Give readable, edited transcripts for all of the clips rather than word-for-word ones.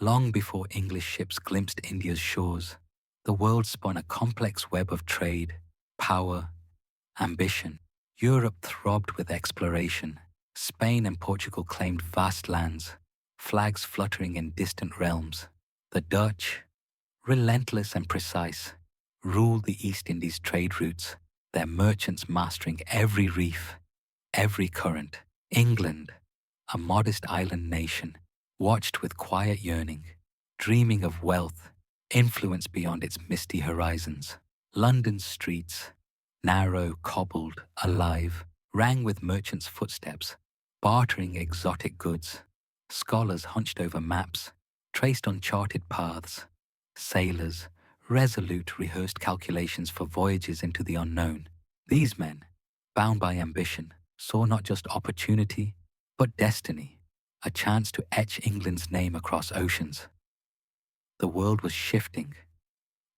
Long before English ships glimpsed India's shores, the world spun a complex web of trade, power, ambition. Europe throbbed with exploration. Spain and Portugal claimed vast lands, flags fluttering in distant realms. The Dutch, relentless and precise, ruled the East Indies trade routes, their merchants mastering every reef, every current. England, a modest island nation, watched with quiet yearning, dreaming of wealth, influence beyond its misty horizons. London's streets, narrow, cobbled, alive, rang with merchants' footsteps, bartering exotic goods. Scholars hunched over maps, traced uncharted paths. Sailors, resolute, rehearsed calculations for voyages into the unknown. These men, bound by ambition, saw not just opportunity, but destiny, a chance to etch England's name across oceans. The world was shifting.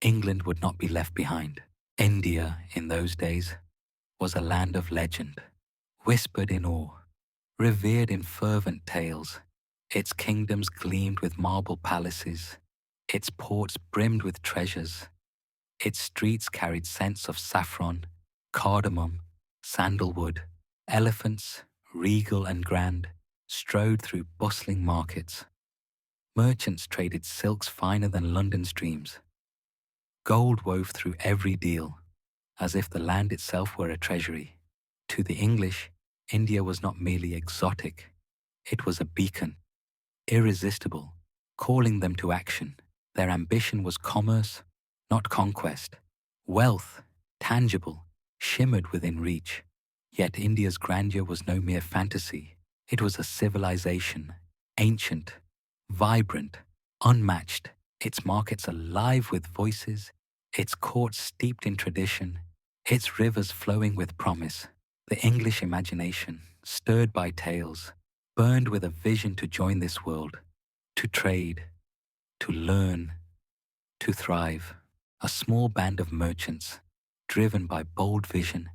England would not be left behind. India, in those days, was a land of legend, whispered in awe, revered in fervent tales. Its kingdoms gleamed with marble palaces, its ports brimmed with treasures, its streets carried scents of saffron, cardamom, sandalwood. Elephants, regal and grand, strode through bustling markets. Merchants traded silks finer than London's dreams. Gold wove through every deal, as if the land itself were a treasury. To the English, India was not merely exotic, it was a beacon, irresistible, calling them to action. Their ambition was commerce, not conquest. Wealth, tangible, shimmered within reach. Yet India's grandeur was no mere fantasy. It was a civilization, ancient, vibrant, unmatched, its markets alive with voices, its courts steeped in tradition, its rivers flowing with promise. The English imagination, stirred by tales, burned with a vision to join this world, to trade, to learn, to thrive. A small band of merchants, driven by bold vision,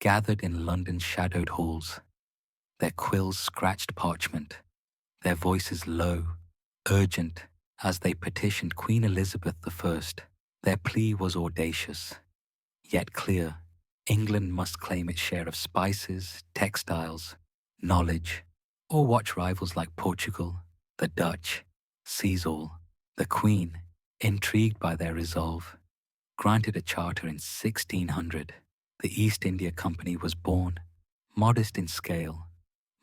gathered in London's shadowed halls. Their quills scratched parchment, their voices low, urgent, as they petitioned Queen Elizabeth I. Their plea was audacious, yet clear. England must claim its share of spices, textiles, knowledge, or watch rivals like Portugal, the Dutch, seize all. The Queen, intrigued by their resolve, granted a charter in 1600. The East India Company was born, modest in scale,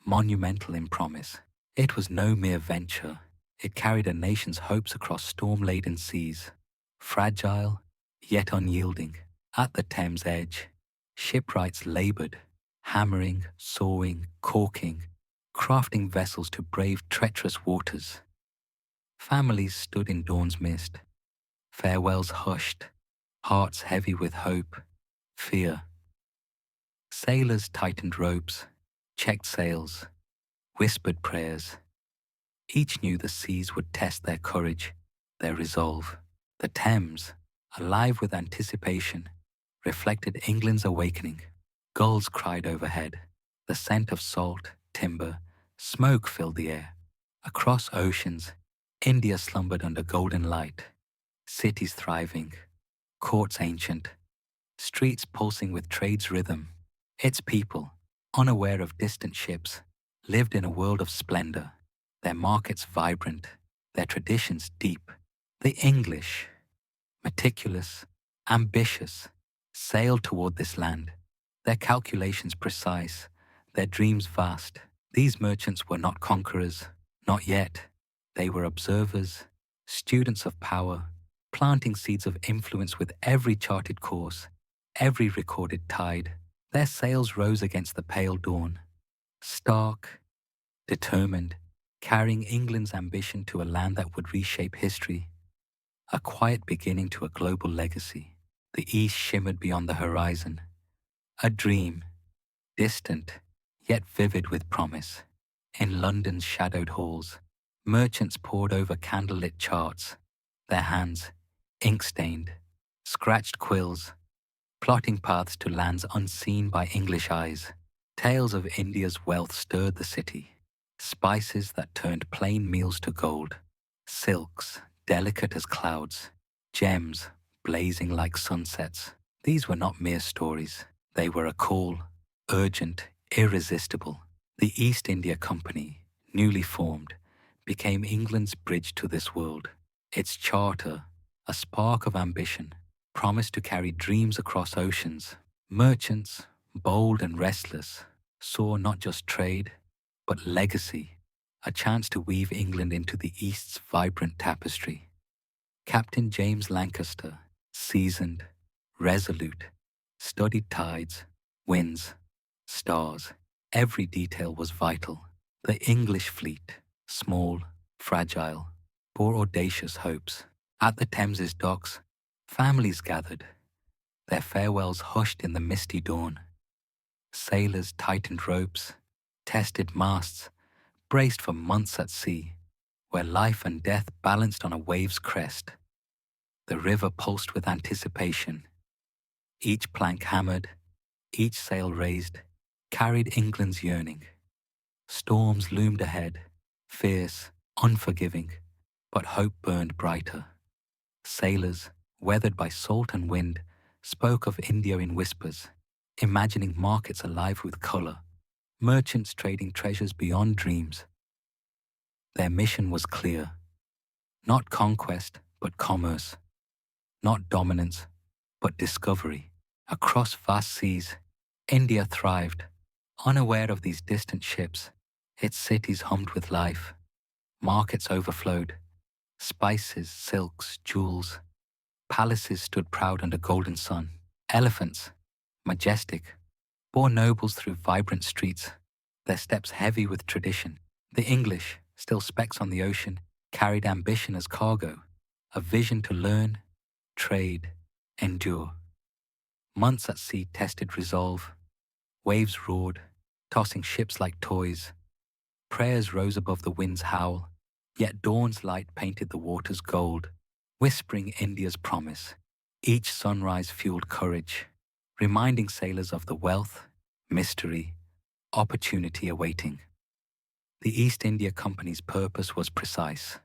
monumental in promise. It was no mere venture. It carried a nation's hopes across storm-laden seas, fragile, yet unyielding. At the Thames edge, shipwrights labored, hammering, sawing, caulking, crafting vessels to brave treacherous waters. Families stood in dawn's mist, farewells hushed, hearts heavy with hope, fear. Sailors tightened ropes, checked sails, whispered prayers. Each knew the seas would test their courage, their resolve. The Thames, alive with anticipation, reflected England's awakening. Gulls cried overhead. The scent of salt, timber, smoke filled the air. Across oceans, India slumbered under golden light. Cities thriving, courts ancient, streets pulsing with trade's rhythm. Its people, unaware of distant ships, lived in a world of splendor, their markets vibrant, their traditions deep. The English, meticulous, ambitious, sailed toward this land, their calculations precise, their dreams vast. These merchants were not conquerors, not yet. They were observers, students of power, planting seeds of influence with every charted course, every recorded tide. Their sails rose against the pale dawn, stark, determined, carrying England's ambition to a land that would reshape history, a quiet beginning to a global legacy. The East shimmered beyond the horizon, a dream, distant, yet vivid with promise. In London's shadowed halls, merchants pored over candlelit charts, their hands ink-stained, scratched quills, plotting paths to lands unseen by English eyes. Tales of India's wealth stirred the city, spices that turned plain meals to gold, silks delicate as clouds, gems blazing like sunsets. These were not mere stories. They were a call, urgent, irresistible. The East India Company, newly formed, became England's bridge to this world. Its charter, a spark of ambition, promised to carry dreams across oceans. Merchants, bold and restless, saw not just trade, but legacy, a chance to weave England into the East's vibrant tapestry. Captain James Lancaster, seasoned, resolute, studied tides, winds, stars. Every detail was vital. The English fleet, small, fragile, bore audacious hopes. At the Thames's docks, families gathered, their farewells hushed in the misty dawn. Sailors tightened ropes, tested masts, braced for months at sea, where life and death balanced on a wave's crest. The river pulsed with anticipation. Each plank hammered, each sail raised, carried England's yearning. Storms loomed ahead, fierce, unforgiving, but hope burned brighter. Sailors, weathered by salt and wind, spoke of India in whispers, imagining markets alive with colour, merchants trading treasures beyond dreams. Their mission was clear: not conquest, but commerce; not dominance, but discovery. Across vast seas, India thrived, unaware of these distant ships. Its cities hummed with life, markets overflowed, spices, silks, jewels. Palaces stood proud under golden sun. Elephants, majestic, bore nobles through vibrant streets, their steps heavy with tradition. The English, still specks on the ocean, carried ambition as cargo, a vision to learn, trade, endure. Months at sea tested resolve. Waves roared, tossing ships like toys. Prayers rose above the wind's howl, yet dawn's light painted the waters gold, whispering India's promise. Each sunrise fueled courage, reminding sailors of the wealth, mystery, opportunity awaiting. The East India Company's purpose was precise: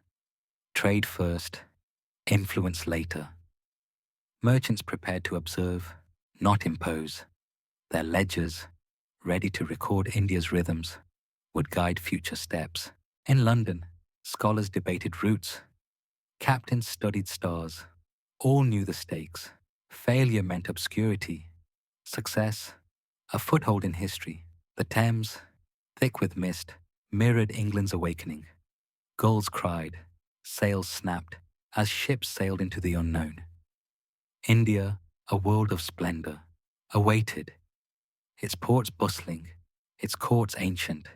trade first, influence later. Merchants prepared to observe, not impose. Their ledgers, ready to record India's rhythms, would guide future steps. In London, scholars debated routes. Captains studied stars. All knew the stakes. Failure meant obscurity. Success, a foothold in history. The Thames, thick with mist, mirrored England's awakening. Gulls cried, sails snapped, as ships sailed into the unknown. India, a world of splendor, awaited, its ports bustling, its courts ancient,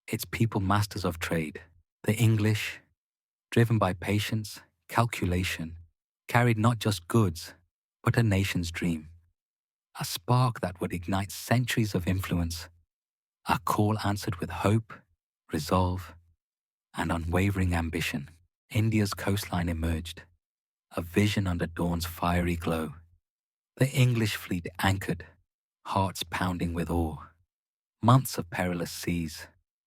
its people masters of trade. The English, driven by patience, calculation, carried not just goods, but a nation's dream. A spark that would ignite centuries of influence. A call answered with hope, resolve, and unwavering ambition. India's coastline emerged, a vision under dawn's fiery glow. The English fleet anchored, hearts pounding with awe. Months of perilous seas,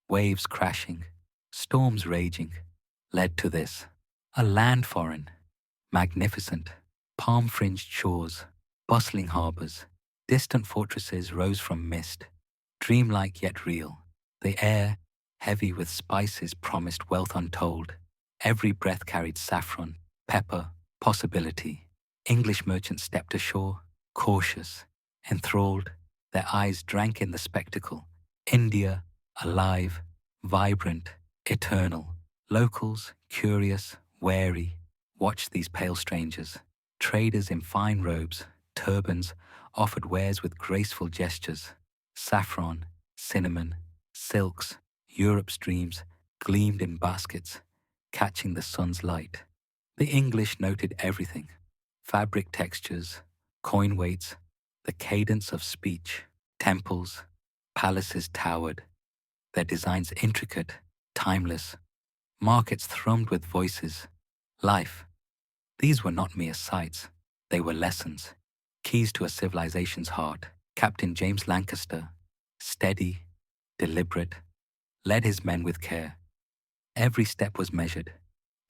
waves crashing, storms raging, led to this: a land foreign, magnificent, palm-fringed shores, bustling harbours. Distant fortresses rose from mist, dreamlike yet real. The air, heavy with spices, promised wealth untold. Every breath carried saffron, pepper, possibility. English merchants stepped ashore, cautious, enthralled. Their eyes drank in the spectacle. India, alive, vibrant, eternal. Locals, curious, wary, watched these pale strangers. Traders in fine robes, turbans, offered wares with graceful gestures. Saffron, cinnamon, silks, Europe's dreams gleamed in baskets, catching the sun's light. The English noted everything: fabric textures, coin weights, the cadence of speech. Temples, palaces towered, their designs intricate, timeless. Markets thrummed with voices. Life. These were not mere sights, they were lessons, keys to a civilization's heart. Captain James Lancaster, steady, deliberate, led his men with care. Every step was measured,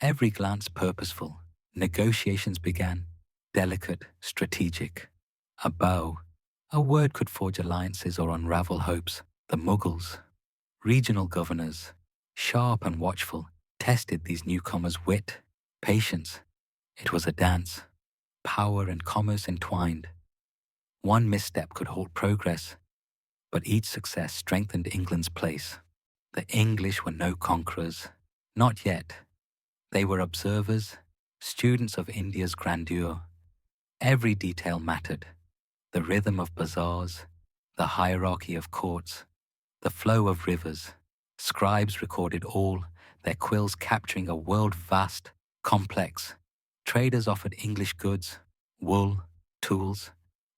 every glance purposeful. Negotiations began, delicate, strategic. A bow, a word could forge alliances or unravel hopes. The Mughals, regional governors, sharp and watchful, tested these newcomers' wit, patience. It was a dance, power and commerce entwined. One misstep could halt progress, but each success strengthened England's place. The English were no conquerors, not yet. They were observers, students of India's grandeur. Every detail mattered: the rhythm of bazaars, the hierarchy of courts, the flow of rivers. Scribes recorded all, their quills capturing a world vast, complex. Traders offered English goods, wool, tools,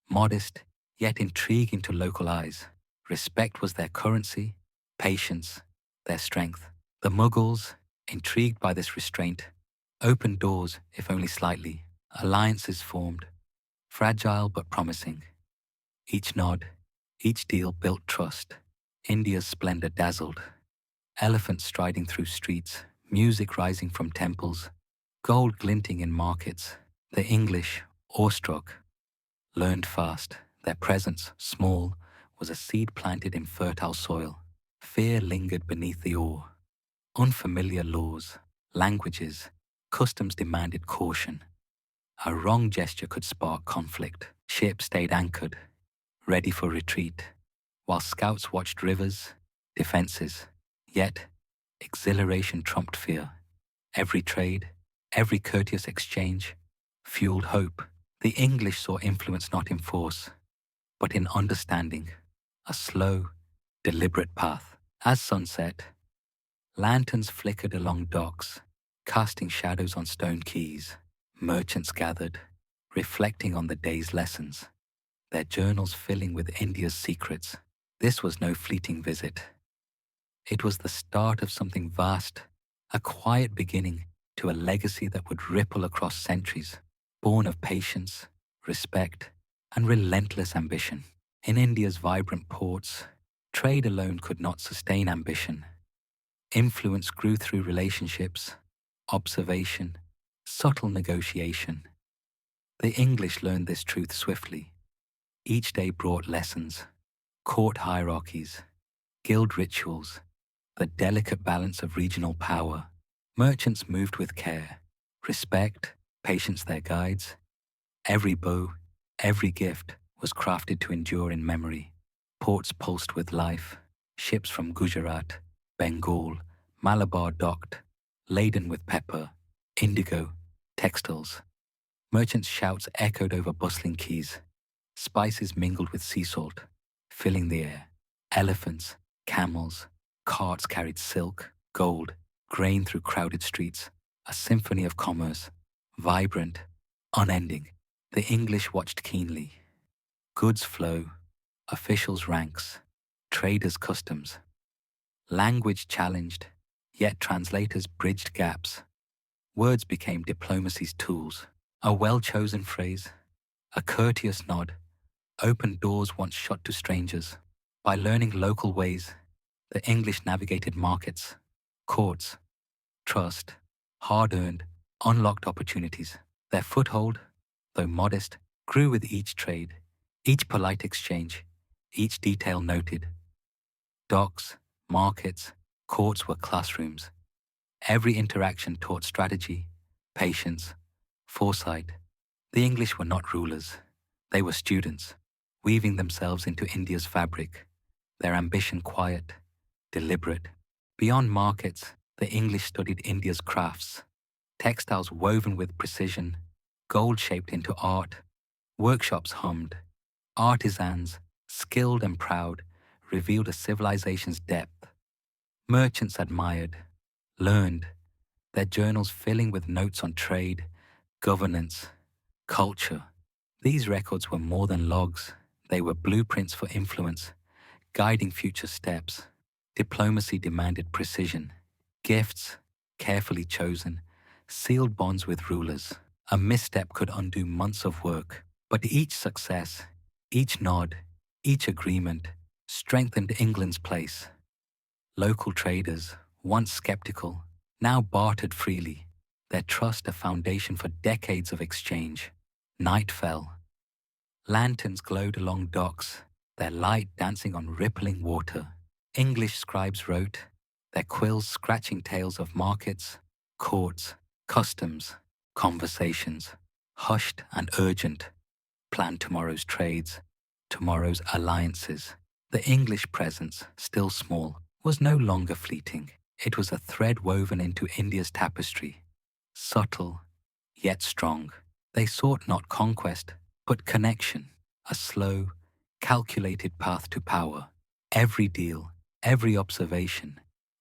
modest, yet intriguing to local eyes. Respect was their currency, patience, their strength. The Mughals, intrigued by this restraint, opened doors, if only slightly. Alliances formed, fragile but promising. Each nod, each deal built trust. India's splendor dazzled. Elephants striding through streets, music rising from temples, gold glinting in markets. The English, awestruck, learned fast. Their presence, small, was a seed planted in fertile soil. Fear lingered beneath the awe. Unfamiliar laws, languages, customs demanded caution. A wrong gesture could spark conflict. Ships stayed anchored, ready for retreat, while scouts watched rivers, defenses. Yet, exhilaration trumped fear. Every trade, every courteous exchange, fueled hope. The English saw influence not in force, but in understanding, a slow, deliberate path. As sunset, lanterns flickered along docks, casting shadows on stone quays. Merchants gathered, reflecting on the day's lessons, their journals filling with India's secrets. This was no fleeting visit. It was the start of something vast, a quiet beginning to a legacy that would ripple across centuries, born of patience, respect, and relentless ambition. In India's vibrant ports, trade alone could not sustain ambition. Influence grew through relationships, observation, subtle negotiation. The English learned this truth swiftly. Each day brought lessons, court hierarchies, guild rituals, the delicate balance of regional power. Merchants moved with care, respect, patience their guides. Every bow, every gift was crafted to endure in memory. Ports pulsed with life. Ships from Gujarat, Bengal, Malabar docked, laden with pepper, indigo, textiles. Merchants' shouts echoed over bustling quays. Spices mingled with sea salt, filling the air. Elephants, camels, carts carried silk, gold, grain through crowded streets. A symphony of commerce, vibrant, unending. The English watched keenly. Goods flow, officials ranks, traders customs. Language challenged, yet translators bridged gaps. Words became diplomacy's tools. A well-chosen phrase, a courteous nod, opened doors once shut to strangers. By learning local ways, the English navigated markets, courts, trust, hard-earned, unlocked opportunities. Their foothold, though modest, grew with each trade, each polite exchange, each detail noted. Docks, markets, courts were classrooms. Every interaction taught strategy, patience, foresight. The English were not rulers. They were students, weaving themselves into India's fabric, their ambition quiet, deliberate. Beyond markets, the English studied India's crafts, textiles woven with precision, gold shaped into art. Workshops hummed. Artisans, skilled and proud, revealed a civilization's depth. Merchants admired, learned, their journals filling with notes on trade, governance, culture. These records were more than logs. They were blueprints for influence, guiding future steps. Diplomacy demanded precision. Gifts, carefully chosen, sealed bonds with rulers. A misstep could undo months of work, but each success, each nod, each agreement strengthened England's place. Local traders, once skeptical, now bartered freely. their trust a foundation for decades of exchange. Night fell. Lanterns glowed along docks, their light dancing on rippling water. English scribes wrote, their quills scratching tales of markets, courts, customs, conversations, hushed and urgent, plan tomorrow's trades, tomorrow's alliances. The English presence, still small, was no longer fleeting. It was a thread woven into India's tapestry, subtle, yet strong. They sought not conquest, but connection, a slow, calculated path to power. Every deal, every observation,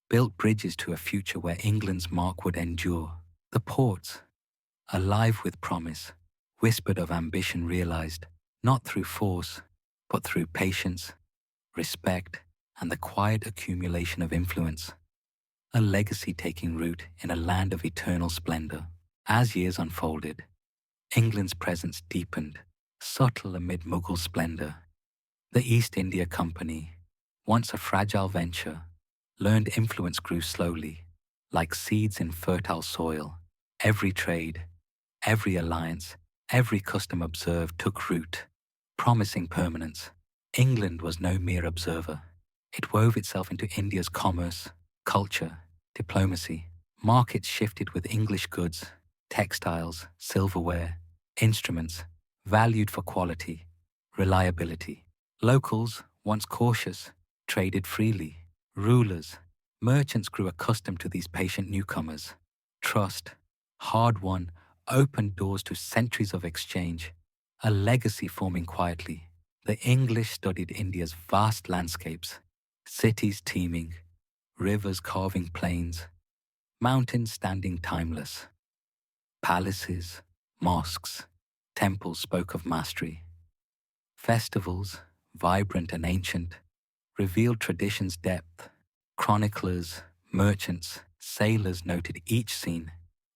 built bridges to a future where England's mark would endure. The ports, alive with promise, whispered of ambition realized, not through force, but through patience, respect, and the quiet accumulation of influence. A legacy taking root in a land of eternal splendor. As years unfolded, England's presence deepened, subtle amid Mughal splendor. The East India Company, once a fragile venture, learned influence grew slowly, like seeds in fertile soil. Every trade, every alliance, every custom observed took root, promising permanence. England was no mere observer. It wove itself into India's commerce, culture, diplomacy. Markets shifted with English goods, textiles, silverware, instruments, valued for quality, reliability. Locals, once cautious, traded freely. Rulers, merchants grew accustomed to these patient newcomers. Trust, hard-won, opened doors to centuries of exchange, a legacy forming quietly. The English studied India's vast landscapes, cities teeming, rivers carving plains, mountains standing timeless. Palaces, mosques, temples spoke of mastery. Festivals, vibrant and ancient, revealed tradition's depth. Chroniclers, merchants, sailors noted each scene.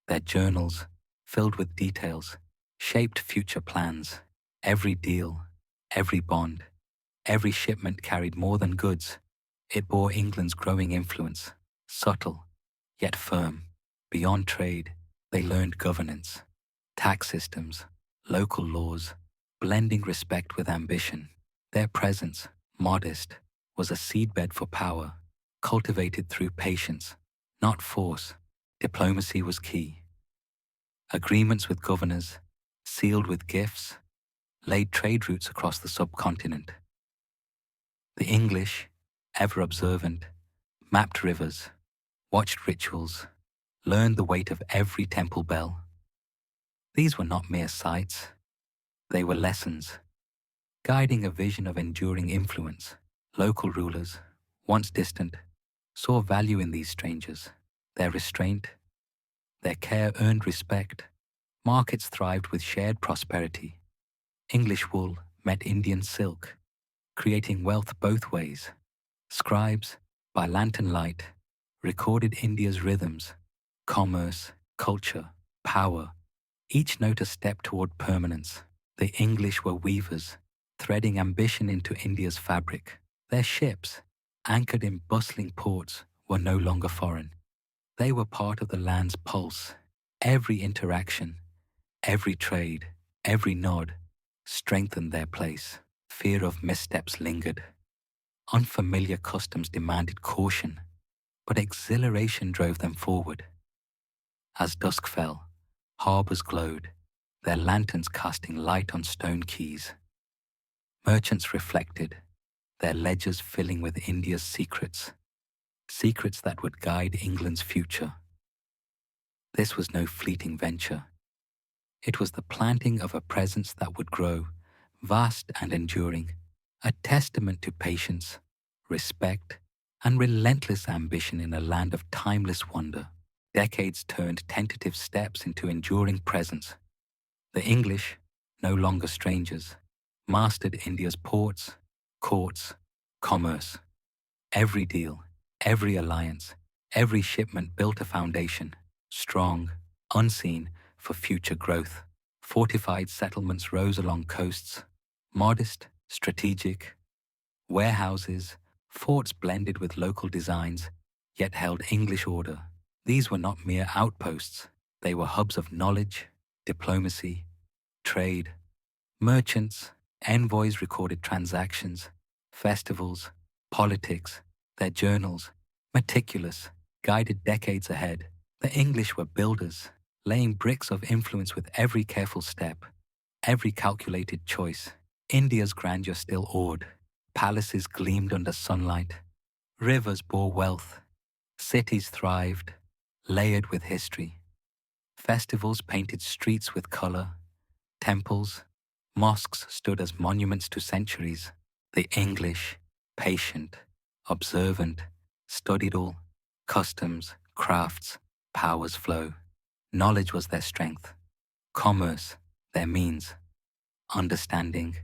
Their journals, filled with details, shaped future plans. Every deal, every bond, every shipment carried more than goods. It bore England's growing influence, subtle, yet firm. Beyond trade, they learned governance, tax systems, local laws, blending respect with ambition. Their presence, modest, was a seedbed for power, cultivated through patience, not force. Diplomacy was key. Agreements with governors, sealed with gifts, laid trade routes across the subcontinent. The English, ever observant, mapped rivers, watched rituals, learned the weight of every temple bell. These were not mere sights, they were lessons, guiding a vision of enduring influence. Local rulers, once distant, saw value in these strangers. Their restraint, their care earned respect. Markets thrived with shared prosperity. English wool met Indian silk, creating wealth both ways. Scribes, by lantern light, recorded India's rhythms, commerce, culture, power, each note a step toward permanence. The English were weavers, threading ambition into India's fabric. Their ships, anchored in bustling ports, were no longer foreign. They were part of the land's pulse. Every interaction, every trade, every nod strengthened their place. Fear of missteps lingered. Unfamiliar customs demanded caution, but exhilaration drove them forward. As dusk fell, harbours glowed, their lanterns casting light on stone quays. Merchants reflected, their ledgers filling with India's secrets, secrets that would guide England's future. This was no fleeting venture. It was the planting of a presence that would grow, vast and enduring, a testament to patience, respect, and relentless ambition in a land of timeless wonder. Decades turned tentative steps into enduring presence. The English, no longer strangers, mastered India's ports, courts, commerce. Every deal, every alliance, every shipment built a foundation, strong, unseen, for future growth. Fortified settlements rose along coasts, modest, strategic. Warehouses, forts blended with local designs, yet held English order. These were not mere outposts. They were hubs of knowledge, diplomacy, trade. Merchants, envoys recorded transactions, festivals, politics, their journals, meticulous, guided decades ahead. The English were builders, laying bricks of influence with every careful step, every calculated choice. India's grandeur still awed. Palaces gleamed under sunlight. Rivers bore wealth. Cities thrived, layered with history. Festivals painted streets with color. Temples, mosques stood as monuments to centuries. The English, patient, observant, studied all customs, crafts, powers flow. Knowledge was their strength, commerce, their means, understanding,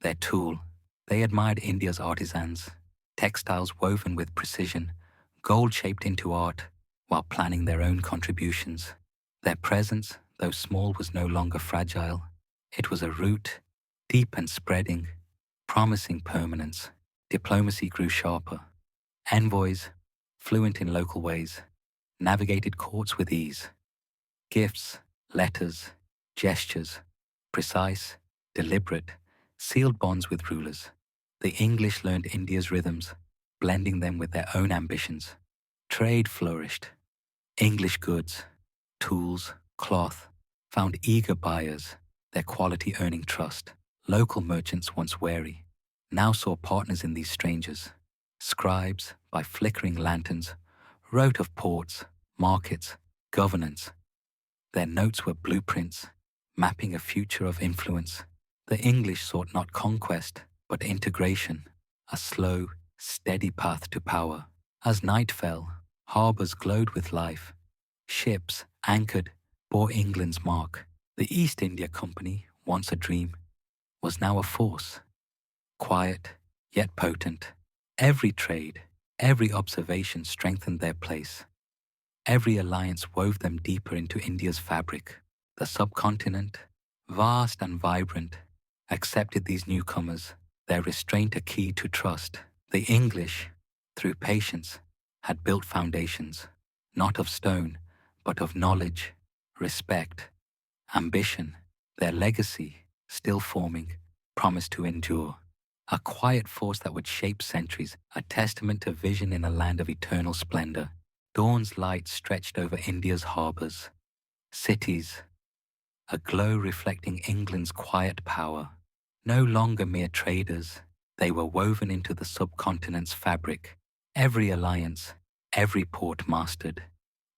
their tool. They admired India's artisans, textiles woven with precision, gold shaped into art, while planning their own contributions. Their presence, though small, was no longer fragile. It was a root, deep and spreading, promising permanence. Diplomacy grew sharper. Envoys, fluent in local ways, navigated courts with ease. Gifts, letters, gestures, precise, deliberate, sealed bonds with rulers. The English learned India's rhythms, blending them with their own ambitions. Trade flourished. English goods, tools, cloth, found eager buyers, their quality earning trust. Local merchants, once wary, now saw partners in these strangers. Scribes, by flickering lanterns, wrote of ports, markets, governance. Their notes were blueprints, mapping a future of influence. The English sought not conquest, but integration, a slow, steady path to power. As night fell, harbours glowed with life. Ships, anchored, bore England's mark. The East India Company, once a dream, was now a force. Quiet, yet potent. Every trade, every observation strengthened their place. Every alliance wove them deeper into India's fabric. The subcontinent, vast and vibrant, accepted these newcomers, their restraint a key to trust. The English, through patience, had built foundations, not of stone, but of knowledge, respect, ambition. Their legacy, still forming, promised to endure. A quiet force that would shape centuries, a testament to vision in a land of eternal splendor. Dawn's light stretched over India's harbours, cities, a glow reflecting England's quiet power. No longer mere traders, they were woven into the subcontinent's fabric. Every alliance, every port mastered,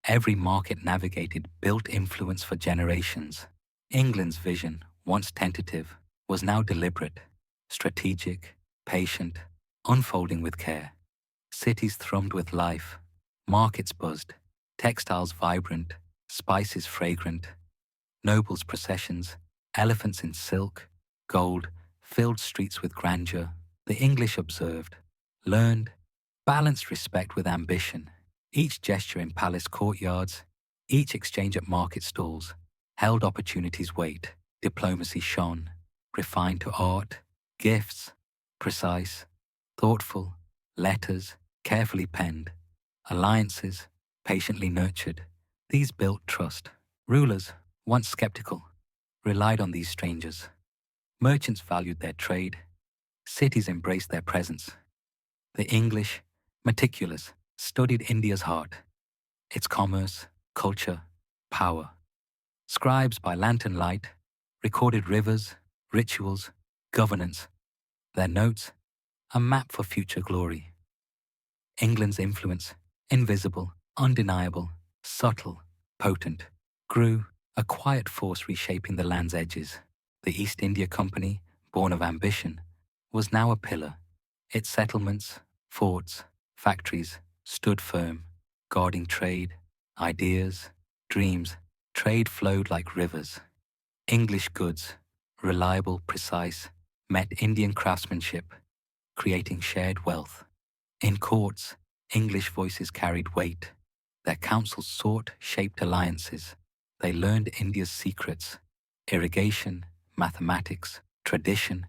every market navigated built influence for generations. England's vision, once tentative, was now deliberate, strategic, patient, unfolding with care. Cities thrummed with life, markets buzzed, textiles vibrant, spices fragrant, nobles' processions, elephants in silk, gold, filled streets with grandeur. The English observed, learned, balanced respect with ambition. Each gesture in palace courtyards, each exchange at market stalls, held opportunity's weight. Diplomacy shone, refined to art, gifts, precise, thoughtful, letters, carefully penned, alliances, patiently nurtured. These built trust. Rulers, once skeptical, relied on these strangers. Merchants valued their trade. Cities embraced their presence. The English, meticulous, studied India's heart, its commerce, culture, power. Scribes by lantern light recorded rivers, rituals, governance. Their notes, a map for future glory. England's influence, invisible, undeniable, subtle, potent, grew, a quiet force reshaping the land's edges. The East India Company, born of ambition, was now a pillar. Its settlements, forts, factories stood firm, guarding trade, ideas, dreams. Trade flowed like rivers. English goods, reliable, precise, met Indian craftsmanship, creating shared wealth. In courts, English voices carried weight. Their councils sought, shaped alliances. They learned India's secrets, irrigation, mathematics, tradition,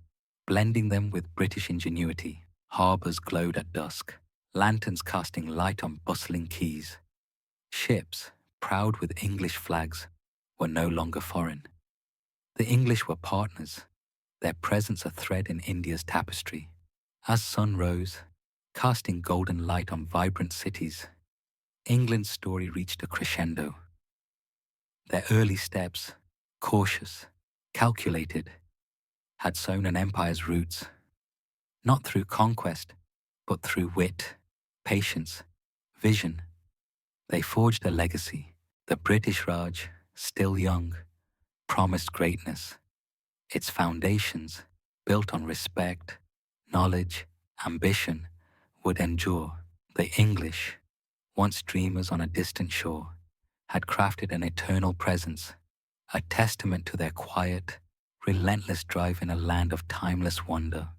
blending them with British ingenuity. Harbours glowed at dusk, lanterns casting light on bustling quays. Ships, proud with English flags, were no longer foreign. The English were partners, their presence a thread in India's tapestry. As sun rose, casting golden light on vibrant cities, England's story reached a crescendo. Their early steps, cautious, calculated, had sown an empire's roots, not through conquest, but through wit, patience, vision. They forged a legacy. The British Raj, still young, promised greatness. Its foundations, built on respect, knowledge, ambition, would endure. The English, once dreamers on a distant shore, had crafted an eternal presence, a testament to their quiet, relentless drive in a land of timeless wonder.